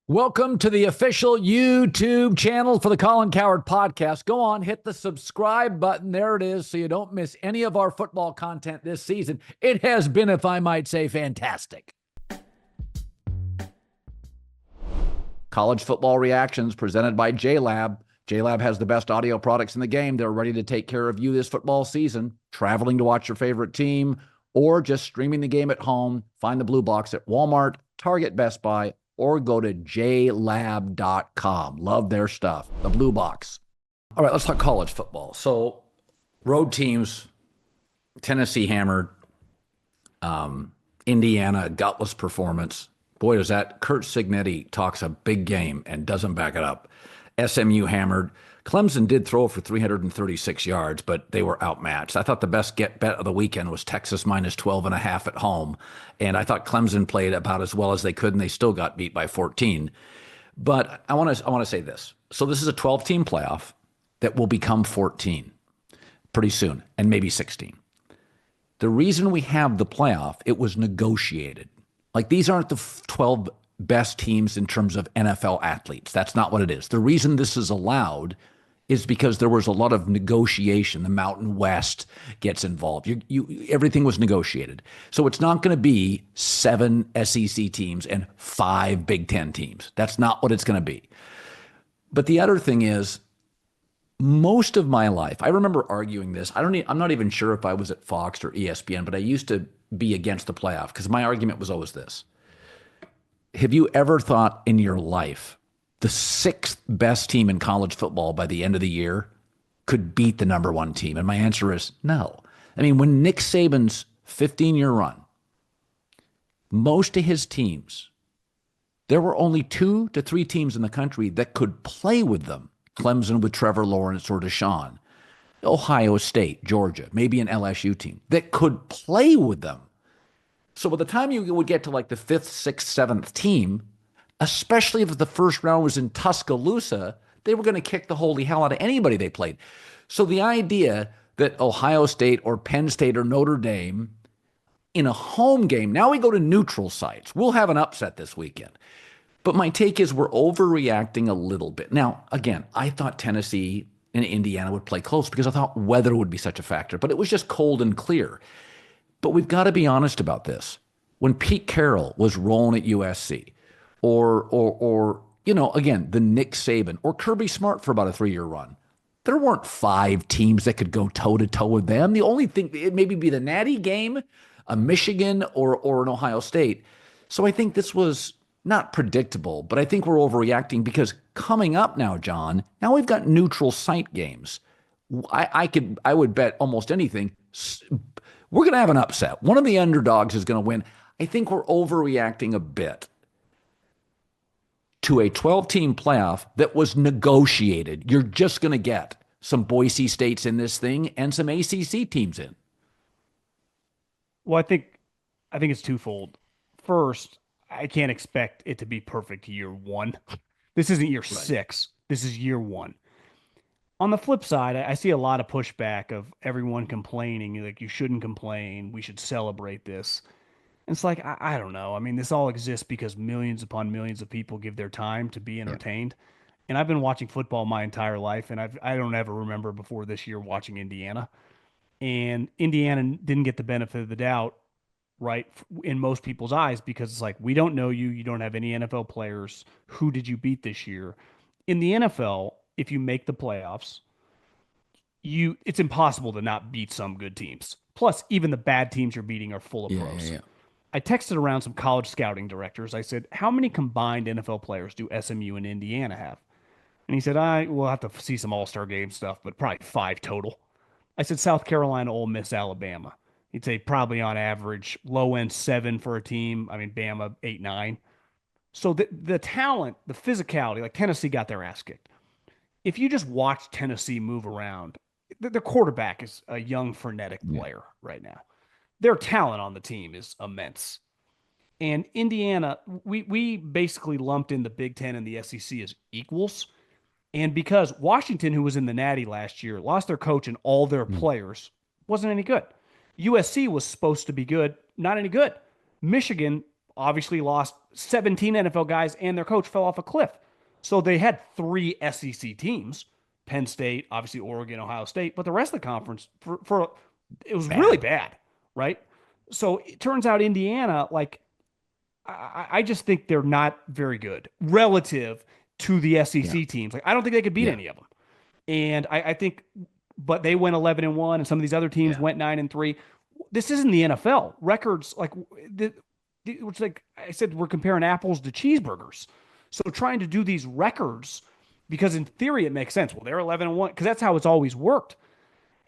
Welcome to the official YouTube channel for the Colin Cowherd podcast. Go on, hit the subscribe button. There it is, so you don't miss any of our football content this season. It has been, if I might say, fantastic. College football reactions presented by JLab. JLab has the best audio products in the game. They're ready to take care of you this football season. Traveling to watch your favorite team or just streaming the game at home. Find the blue box at Walmart, Target, Best Buy, or go to jlab.com. Love their stuff. The blue box. All right, let's talk college football. So road teams, Tennessee hammered, Indiana, gutless performance. Boy, does that Kurt Cignetti talks a big game and doesn't back it up. SMU hammered. Clemson did throw for 336 yards, but they were outmatched. I thought the best bet of the weekend was Texas minus 12.5 at home. And I thought Clemson played about as well as they could, and they still got beat by 14. But I want to say this. So this is a 12-team playoff that will become 14 pretty soon, and maybe 16. The reason we have the playoff, it was negotiated. Like, these aren't the 12 best teams in terms of NFL athletes. That's not what it is. The reason this is allowed is because there was a lot of negotiation. The Mountain West gets involved. Everything was negotiated. So it's not going to be 7 SEC teams and 5 Big Ten teams. That's not what it's going to be. But the other thing is, most of my life, I remember arguing this. I'm not even sure if I was at Fox or ESPN, but I used to be against the playoff because my argument was always this. Have you ever thought in your life the 6th best team in college football by the end of the year could beat the number 1 team? And my answer is no. I mean, when Nick Saban's 15-year run, most of his teams, there were only 2 to 3 teams in the country that could play with them. Clemson with Trevor Lawrence or Deshaun, Ohio State, Georgia, maybe an LSU team that could play with them. So by the time you would get to like the 5th, 6th, 7th team, especially if the first round was in Tuscaloosa, they were going to kick the holy hell out of anybody they played. So the idea that Ohio State or Penn State or Notre Dame in a home game, now we go to neutral sites. We'll have an upset this weekend. But my take is we're overreacting a little bit. Now, again, I thought Tennessee and Indiana would play close because I thought weather would be such a factor, but it was just cold and clear. But we've got to be honest about this. When Pete Carroll was rolling at USC, or again, the Nick Saban or Kirby Smart for about a 3-year run, there weren't 5 teams that could go toe-to-toe with them. The only thing, it maybe be the Natty game, a Michigan or an Ohio State. So I think this was not predictable, but I think we're overreacting because coming up now, John, now we've got neutral site games. I would bet almost anything. We're going to have an upset. One of the underdogs is going to win. I think we're overreacting a bit to a 12-team playoff that was negotiated. You're just going to get some Boise States in this thing and some ACC teams in. Well, I think it's twofold. First, I can't expect it to be perfect year 1. This isn't year 6. This is year 1. On the flip side, I see a lot of pushback of everyone complaining, like, you shouldn't complain. We should celebrate this. And it's like, I don't know. I mean, this all exists because millions upon millions of people give their time to be entertained. And I've been watching football my entire life, and I don't ever remember before this year watching Indiana. And Indiana didn't get the benefit of the doubt, right, in most people's eyes, because it's like, we don't know you. You don't have any NFL players. Who did you beat this year? In the NFL, if you make the playoffs, it's impossible to not beat some good teams. Plus, even the bad teams you're beating are full of pros. Yeah. I texted around some college scouting directors. I said, how many combined NFL players do SMU and Indiana have? And he said, we'll have to see some all-star game stuff, but probably 5 total. I said, South Carolina, Ole Miss, Alabama. He'd say probably on average, low end 7 for a team. I mean, Bama, 8, 9. So the talent, the physicality, like Tennessee got their ass kicked. If you just watch Tennessee move around, their quarterback is a young, frenetic player right now. Their talent on the team is immense. And Indiana, we basically lumped in the Big Ten and the SEC as equals. And because Washington, who was in the Natty last year, lost their coach and all their players, wasn't any good. USC was supposed to be good, not any good. Michigan, obviously lost 17 NFL guys, and their coach fell off a cliff. So they had 3 SEC teams: Penn State, obviously Oregon, Ohio State, but the rest of the conference for it was really Bad. bad, right? So it turns out Indiana, like I just think they're not very good relative to the Yeah. SEC teams. Like I don't think they could beat Yeah. any of them. And I think, but they went 11-1, and some of these other teams Yeah. went 9-3. This isn't the NFL. Records like which, like I said, we're comparing apples to cheeseburgers. So trying to do these records, because in theory it makes sense. Well, they're 11-1 because that's how it's always worked.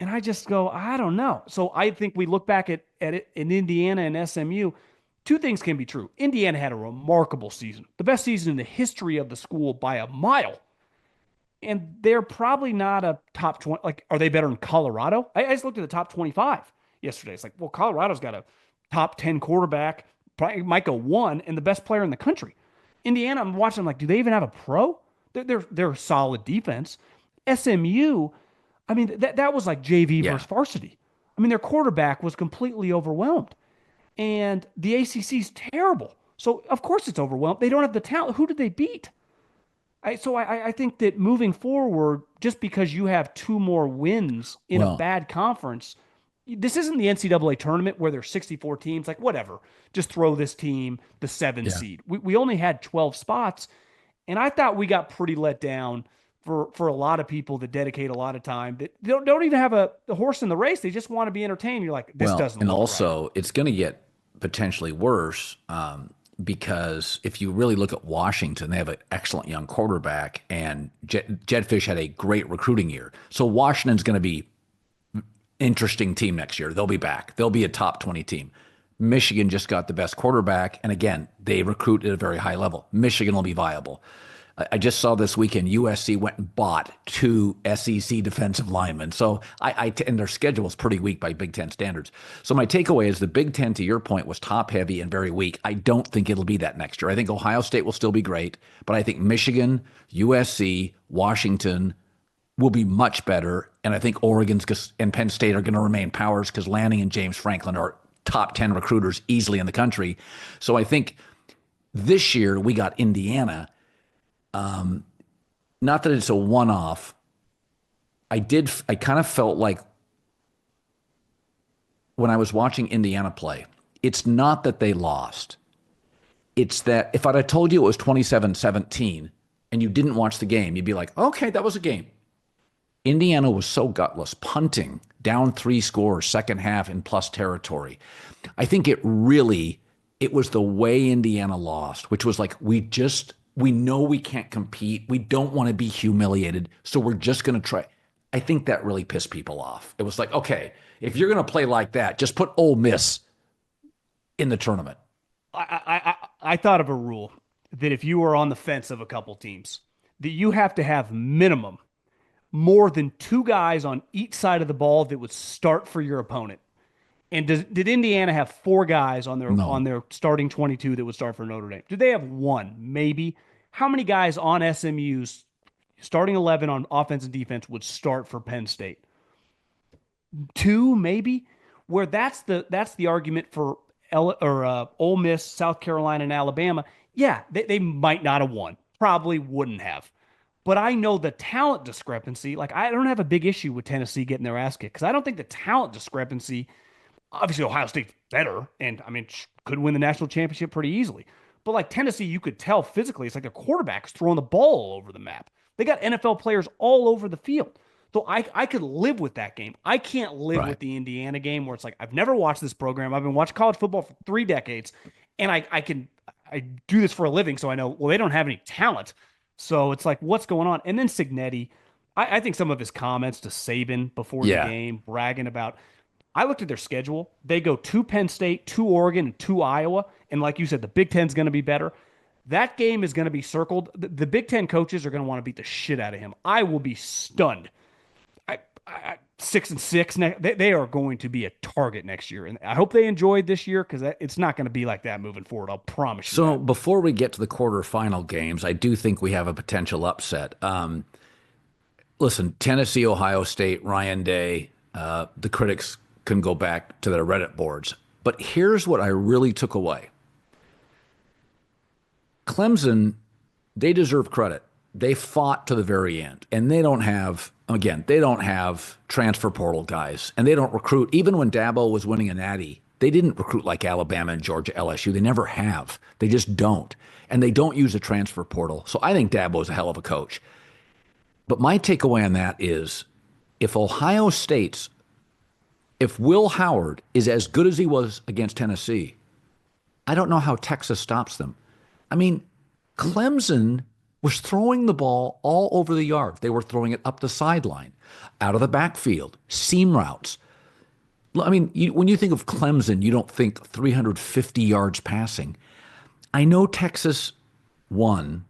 And I just go, I don't know. So I think we look back at it in Indiana and SMU. Two things can be true. Indiana had a remarkable season, the best season in the history of the school by a mile. And they're probably not a top 20. Like, are they better than Colorado? I just looked at the top 25 yesterday. It's like, well, Colorado's got a top 10 quarterback, probably might go one, and the best player in the country. Indiana, I'm watching, I'm like, do they even have a pro? They're a solid defense. SMU, I mean, that was like JV Yeah. versus varsity. I mean, their quarterback was completely overwhelmed. And the ACC's terrible. So, of course, it's overwhelmed. They don't have the talent. Who did they beat? So I think that moving forward, just because you have 2 more wins in a Well, bad conference, this isn't the NCAA tournament where there's 64 teams. Like, whatever. Just throw this team the 7 yeah. seed. We only had 12 spots. And I thought we got pretty let down for a lot of people that dedicate a lot of time that don't even have a horse in the race. They just want to be entertained. You're like, this Well, doesn't and look right. also it's going to get potentially worse because if you really look at Washington, they have an excellent young quarterback, and Jed Fish had a great recruiting year. So Washington's going to be interesting team next year. They'll be back. They'll be a top 20 team. Michigan just got the best quarterback, and again, they recruit at a very high level. Michigan will be viable. I just saw this weekend USC went and bought 2 SEC defensive linemen. So and their schedule is pretty weak by Big Ten standards. So my takeaway is the Big Ten, to your point, was top heavy and very weak. I don't think it'll be that next year. I think Ohio State will still be great, but I think Michigan, USC, Washington will be much better. And I think Oregon's and Penn State are going to remain powers because Lanning and James Franklin are top 10 recruiters easily in the country. So I think this year we got Indiana. Not that it's a one-off. I kind of felt like when I was watching Indiana play, it's not that they lost. It's that if I'd have told you it was 27-17 and you didn't watch the game, you'd be like, okay, that was a game. Indiana was so gutless, punting, down 3 scores, second half in plus territory. I think it was the way Indiana lost, which was like, we know we can't compete. We don't want to be humiliated. So we're just going to try. I think that really pissed people off. It was like, okay, if you're going to play like that, just put Ole Miss in the tournament. I thought of a rule that if you are on the fence of a couple teams, that you have to have minimum more than 2 guys on each side of the ball that would start for your opponent. And did Indiana have 4 guys on No. their starting 22 that would start for Notre Dame? Did they have 1? Maybe. How many guys on SMU's starting 11 on offense and defense would start for Penn State? 2, maybe. Where that's the argument for Ole Miss, South Carolina, and Alabama. Yeah, they might not have won. Probably wouldn't have. But I know the talent discrepancy. Like, I don't have a big issue with Tennessee getting their ass kicked because I don't think the talent discrepancy. Obviously, Ohio State's better, and I mean, could win the national championship pretty easily. But like Tennessee, you could tell physically, it's like their quarterback's throwing the ball all over the map. They got NFL players all over the field. So I could live with that game. I can't live Right. with the Indiana game where it's like, I've never watched this program. I've been watching college football for 3 decades, and I do this for a living, so I know, well, they don't have any talent. So it's like, what's going on? And then Cignetti, I think some of his comments to Saban before the Yeah. game, bragging about, I looked at their schedule. They go to Penn State, to Oregon, and to Iowa. And like you said, the Big Ten's going to be better. That game is going to be circled. The Big Ten coaches are going to want to beat the shit out of him. I will be stunned. 6-6. They are going to be a target next year. And I hope they enjoyed this year because it's not going to be like that moving forward. I'll promise you So that. before we get to the quarterfinal games, I do think we have a potential upset. Listen, Tennessee, Ohio State, Ryan Day, the critics can go back to their Reddit boards. But here's what I really took away. Clemson, they deserve credit. They fought to the very end, and they don't have, again, they don't have transfer portal guys, and they don't recruit. Even when Dabo was winning a natty, they didn't recruit like Alabama and Georgia, LSU. They never have. They just don't. And they don't use a transfer portal. So I think Dabo is a hell of a coach. But my takeaway on that is if Ohio State's, if Will Howard is as good as he was against Tennessee, I don't know how Texas stops them. I mean, Clemson was throwing the ball all over the yard. They were throwing it up the sideline, out of the backfield, seam routes. I mean, when you think of Clemson, you don't think 350 yards passing. I know Texas won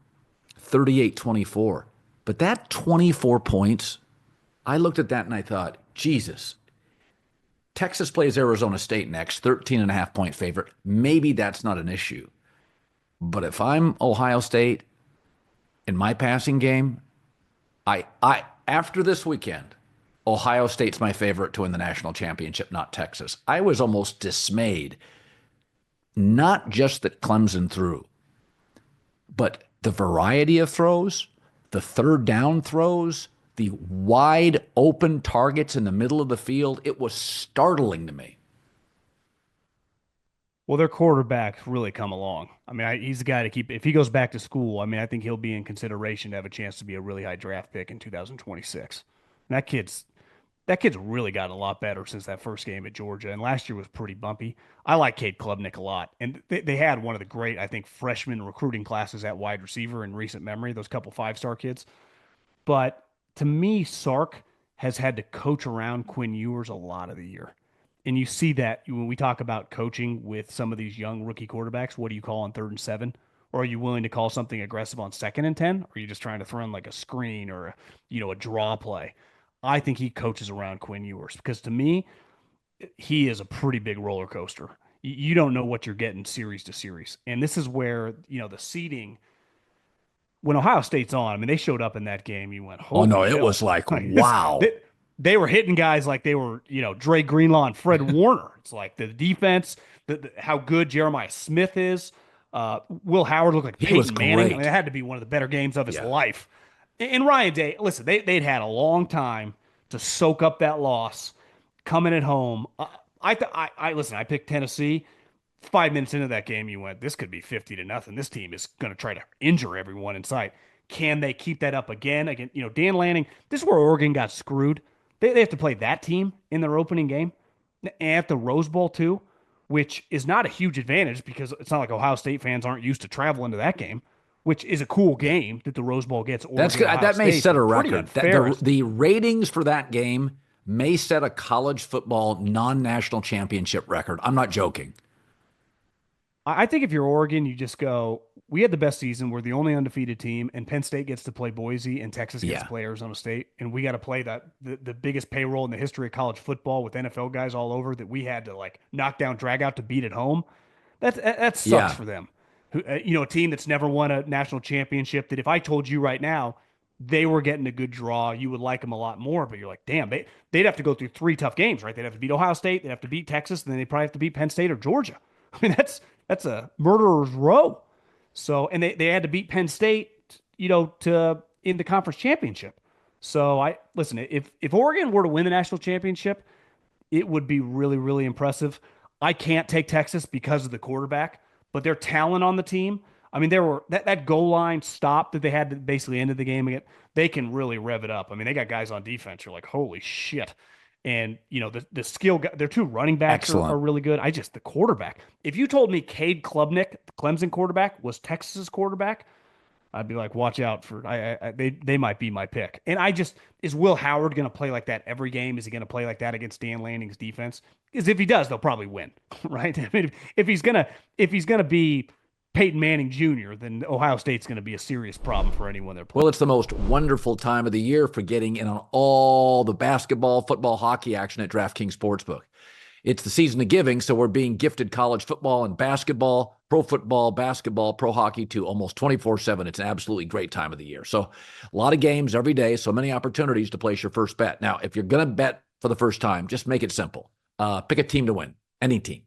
38-24, but that 24 points, I looked at that and I thought, Jesus, Texas plays Arizona State next, 13.5-point favorite. Maybe that's not an issue. But if I'm Ohio State in my passing game, I after this weekend, Ohio State's my favorite to win the national championship, not Texas. I was almost dismayed, not just that Clemson threw, but the variety of throws, the third down throws, the wide open targets in the middle of the field. It was startling to me. Well, their quarterback's really come along. I mean, he's the guy to keep. If he goes back to school, I mean, I think he'll be in consideration to have a chance to be a really high draft pick in 2026. And that kid's really gotten a lot better since that first game at Georgia. And last year was pretty bumpy. I like Cade Klubnik a lot. And they had one of the great, I think, freshman recruiting classes at wide receiver in recent memory, those couple five-star kids. But to me, Sark has had to coach around Quinn Ewers a lot of the year. And you see that when we talk about coaching with some of these young rookie quarterbacks, what do you call on 3rd and 7? Or are you willing to call something aggressive on 2nd and 10? Or are you just trying to throw in like a screen or a draw play? I think he coaches around Quinn Ewers because to me, he is a pretty big roller coaster. You don't know what you're getting series to series. And this is where, the seeding, when Ohio State's on, I mean, they showed up in that game. You went, oh, no, it hell. Was like, wow. They were hitting guys like they were, Dre Greenlaw and Fred Warner. It's like the defense, how good Jeremiah Smith is. Will Howard looked like Peyton Manning. I mean, it had to be one of the better games of his life. And Ryan Day, listen, they'd had a long time to soak up that loss coming at home. I picked Tennessee. 5 minutes into that game, you went, this could be 50-0. This team is going to try to injure everyone in sight. Can they keep that up again? Dan Lanning, this is where Oregon got screwed. They have to play that team in their opening game at the Rose Bowl too, which is not a huge advantage because it's not like Ohio State fans aren't used to traveling to that game, which is a cool game that the Rose Bowl gets. That's good. That may set a record. The ratings for that game may set a college football non-national championship record. I'm not joking. I think if you're Oregon, you just go, we had the best season. We're the only undefeated team, and Penn State gets to play Boise, and Texas gets to play Arizona State, and we got to play the biggest payroll in the history of college football with NFL guys all over that we had to like knock down, drag out to beat at home. That sucks for them. A team that's never won a national championship. That if I told you right now they were getting a good draw, you would like them a lot more. But you're like, damn, they'd have to go through 3 tough games, right? They'd have to beat Ohio State, they'd have to beat Texas, and then they'd probably have to beat Penn State or Georgia. I mean, that's a murderer's row. So, and they had to beat Penn State, to in the conference championship. So listen, if Oregon were to win the national championship, it would be really, really impressive. I can't take Texas because of the quarterback, but their talent on the team. I mean, there were that goal line stop that they had to basically end of the game again. They can really rev it up. I mean, they got guys on defense. You're like, holy shit. And, the skill, their 2 running backs are really good. The quarterback. If you told me Cade Klubnik, the Clemson quarterback, was Texas's quarterback, I'd be like, watch out for, they might be my pick. And is Will Howard going to play like that every game? Is he going to play like that against Dan Lanning's defense? Because if he does, they'll probably win, right? I mean, if he's going to be Peyton Manning Jr., then Ohio State's going to be a serious problem for anyone they're playing. Well, it's the most wonderful time of the year for getting in on all the basketball, football, hockey action at DraftKings Sportsbook. It's the season of giving, so we're being gifted college football and basketball, pro football, basketball, pro hockey to almost 24/7. It's an absolutely great time of the year. So a lot of games every day, so many opportunities to place your first bet. Now, if you're going to bet for the first time, just make it simple. Pick a team to win, any team.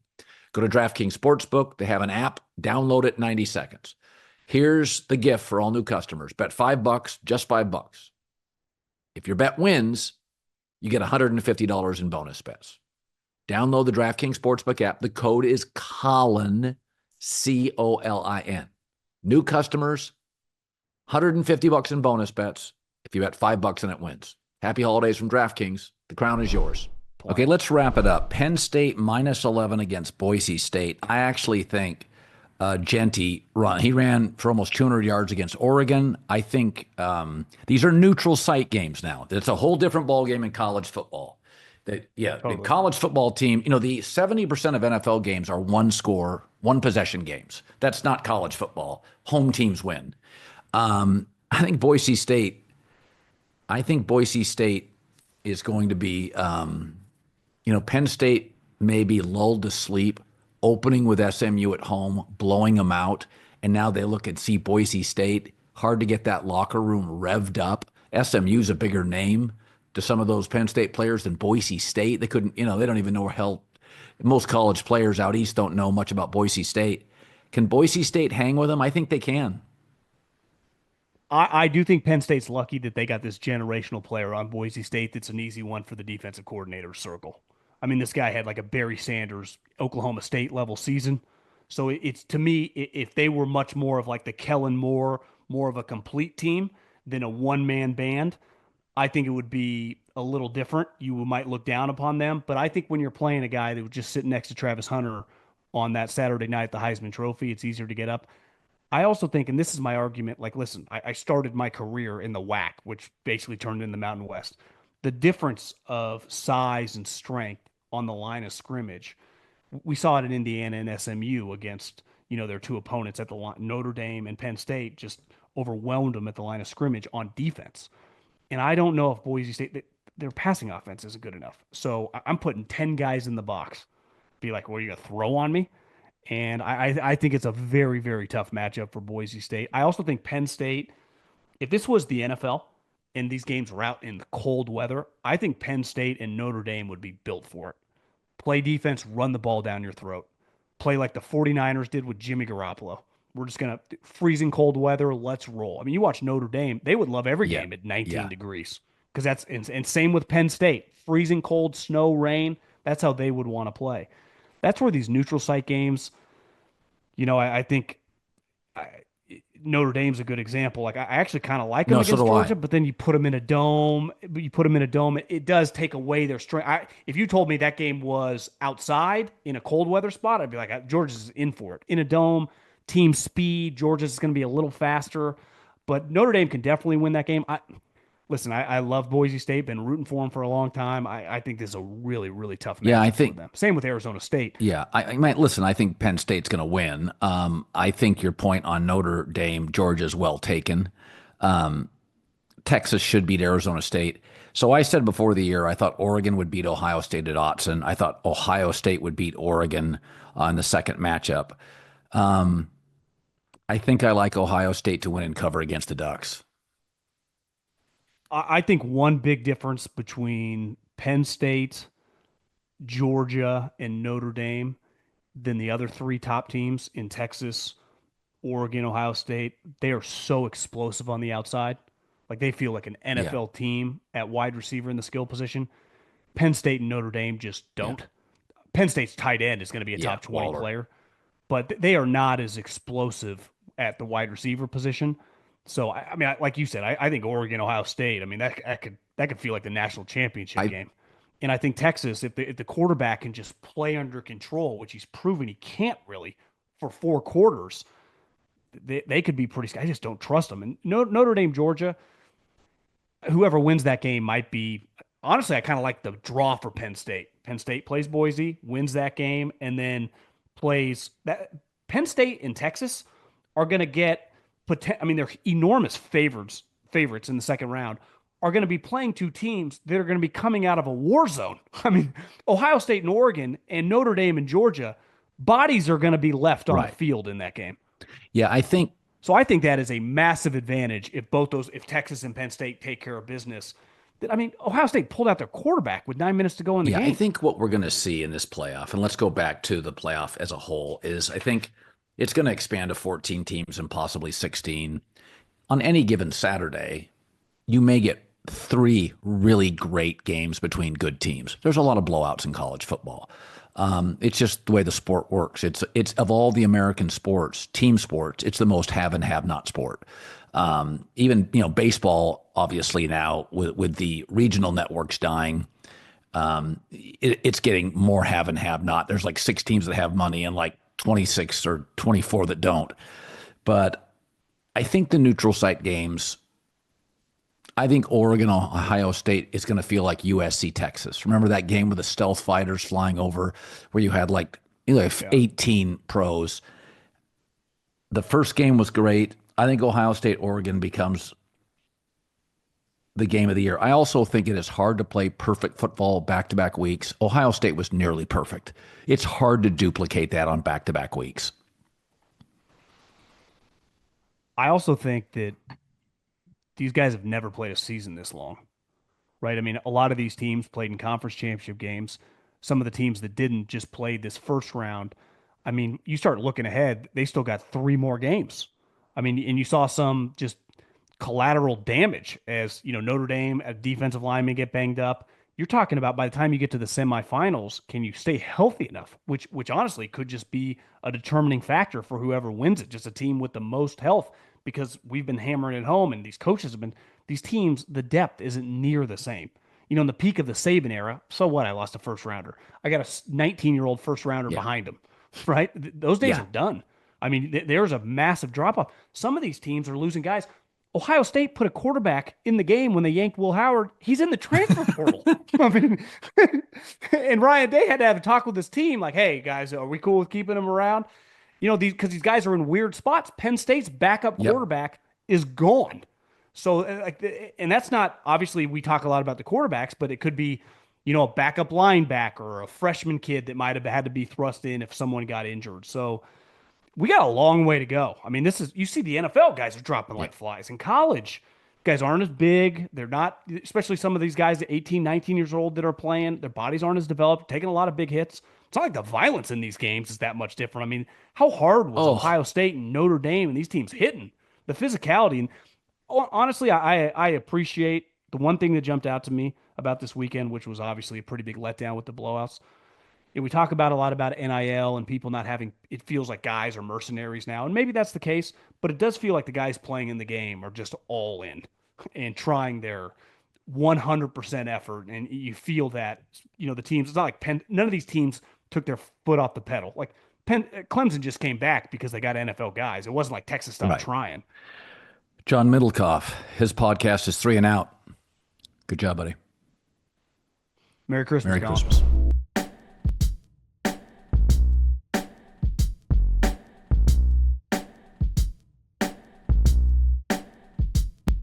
Go to DraftKings Sportsbook. They have an app. Download it in 90 seconds. Here's the gift for all new customers. Bet $5, just $5. If your bet wins, you get $150 in bonus bets. Download the DraftKings Sportsbook app. The code is Colin, C-O-L-I-N. New customers, $150 in bonus bets. If you bet $5 and it wins. Happy holidays from DraftKings. The crown is yours. Okay, let's wrap it up. Penn State -11 against Boise State. I actually think Genty he ran for almost 200 yards against Oregon. I think these are neutral site games now. It's a whole different ball game in college football. The college football team, the 70% of NFL games are one score, one possession games. That's not college football. Home teams win. I think Boise State is going to be, Penn State may be lulled to sleep, opening with SMU at home, blowing them out, and now they look and see Boise State. Hard to get that locker room revved up. SMU's a bigger name to some of those Penn State players than Boise State. They couldn't, they don't even know where hell. Most college players out east don't know much about Boise State. Can Boise State hang with them? I think they can. I do think Penn State's lucky that they got this generational player on Boise State that's an easy one for the defensive coordinator circle. I mean, this guy had like a Barry Sanders, Oklahoma State level season. So it's, to me, if they were much more of like the Kellen Moore, more of a complete team than a one-man band, I think it would be a little different. You might look down upon them. But I think when you're playing a guy that was just sitting next to Travis Hunter on that Saturday night, the Heisman Trophy, it's easier to get up. I also think, and this is my argument, like, listen, I started my career in the WAC, which basically turned into the Mountain West. The difference of size and strength on the line of scrimmage, we saw it in Indiana and SMU against, their two opponents at the line. Notre Dame and Penn State just overwhelmed them at the line of scrimmage on defense. And I don't know if Boise State, their passing offense isn't good enough. So I'm putting 10 guys in the box. Be like, well, are you going to throw on me? And I think it's a very, very tough matchup for Boise State. I also think Penn State, if this was the NFL and these games were out in the cold weather, I think Penn State and Notre Dame would be built for it. Play defense, run the ball down your throat. Play like the 49ers did with Jimmy Garoppolo. We're just going to, freezing cold weather, let's roll. I mean, you watch Notre Dame, they would love every game at 19 degrees. Because that's, and same with Penn State. Freezing cold, snow, rain, that's how they would want to play. That's where these neutral site games, I think Notre Dame's a good example. Like, I actually kind of like them against Georgia, but then you put them in a dome. It does take away their strength. If you told me that game was outside in a cold weather spot, I'd be like, Georgia's in for it. In a dome, team speed, Georgia's going to be a little faster. But Notre Dame can definitely win that game. Listen, I love Boise State, been rooting for them for a long time. I think this is a really, really tough matchup for them. Same with Arizona State. Yeah, I think Penn State's going to win. I think your point on Notre Dame, Georgia is well taken. Texas should beat Arizona State. So I said before the year, I thought Oregon would beat Ohio State at Autzen. I thought Ohio State would beat Oregon in the second matchup. I think I like Ohio State to win and cover against the Ducks. I think one big difference between Penn State, Georgia, and Notre Dame than the other three top teams in Texas, Oregon, Ohio State, they are so explosive on the outside. Like, they feel like an NFL team at wide receiver in the skill position. Penn State and Notre Dame just don't. Penn State's tight end is going to be a top 20 player, but they are not as explosive at the wide receiver position. So, I mean, like you said, I think Oregon, Ohio State, I mean, that could feel like the national championship game. And I think Texas, if the quarterback can just play under control, which he's proven he can't really for 4 quarters, they could be pretty. I just don't trust them. And Notre Dame, Georgia, whoever wins that game might be. Honestly, I kind of like the draw for Penn State. Penn State plays Boise, wins that game, and then plays that. Penn State and Texas are going to get. I mean, they're enormous favorites in the second round, are going to be playing two teams that are going to be coming out of a war zone. I mean, Ohio State and Oregon and Notre Dame and Georgia, bodies are going to be left on the field in that game. Yeah, I think that is a massive advantage if Texas and Penn State take care of business. I mean, Ohio State pulled out their quarterback with 9 minutes to go in the game. I think what we're going to see in this playoff, and let's go back to the playoff as a whole, is I think It's going to expand to 14 teams and possibly 16. On any given Saturday, you may get three really great games between good teams. There's a lot of blowouts in college football. It's just the way the sport works. It's of all the American sports, team sports, it's the most have and have not sport. Even baseball, obviously now with the regional networks dying, it's getting more have and have not. There's like 6 teams that have money and like 26 or 24 that don't. But I think the neutral site games, I think Oregon, Ohio State is going to feel like USC, Texas. Remember that game with the stealth fighters flying over where you had like 18 pros? The first game was great. I think Ohio State, Oregon becomes the game of the year. I also think it is hard to play perfect football back-to-back weeks. Ohio State was nearly perfect. It's hard to duplicate that on back-to-back weeks. I also think that these guys have never played a season this long, right? I mean, a lot of these teams played in conference championship games. Some of the teams that didn't just played this first round. I mean, you start looking ahead, they still got 3 more games. I mean, and you saw some just collateral damage as, Notre Dame, a defensive lineman get banged up. You're talking about by the time you get to the semifinals, can you stay healthy enough? Which honestly could just be a determining factor for whoever wins it, just a team with the most health, because we've been hammering it home and these coaches have been, these teams, the depth isn't near the same. In the peak of the Saban era, so what? I lost a first rounder. I got a 19-year-old first rounder behind him, right? Those days are done. I mean, there's a massive drop off. Some of these teams are losing guys. Ohio State put a quarterback in the game when they yanked Will Howard. He's in the transfer portal. I mean, and Ryan Day had to have a talk with his team, like, "Hey guys, are we cool with keeping him around?" Because these guys are in weird spots. Penn State's backup quarterback is gone. So, and that's not, obviously we talk a lot about the quarterbacks, but it could be, a backup linebacker or a freshman kid that might have had to be thrust in if someone got injured. So we got a long way to go. I mean, you see the NFL guys are dropping like flies. In college, guys aren't as big. They're not, especially some of these guys at 18, 19 years old that are playing, their bodies aren't as developed, taking a lot of big hits. It's not like the violence in these games is that much different. I mean, how hard was Ohio State and Notre Dame and these teams hitting? The physicality. And honestly, I appreciate the one thing that jumped out to me about this weekend, which was obviously a pretty big letdown with the blowouts. We talk about a lot about NIL and people not having, it feels like guys are mercenaries now. And maybe that's the case, but it does feel like the guys playing in the game are just all in and trying their 100% effort. And you feel that, the teams, it's not like none of these teams took their foot off the pedal. Like Clemson just came back because they got NFL guys. It wasn't like Texas stopped trying. John Middlekauff, his podcast is 3 and Out. Good job, buddy. Merry Christmas, Merry Colin. Christmas.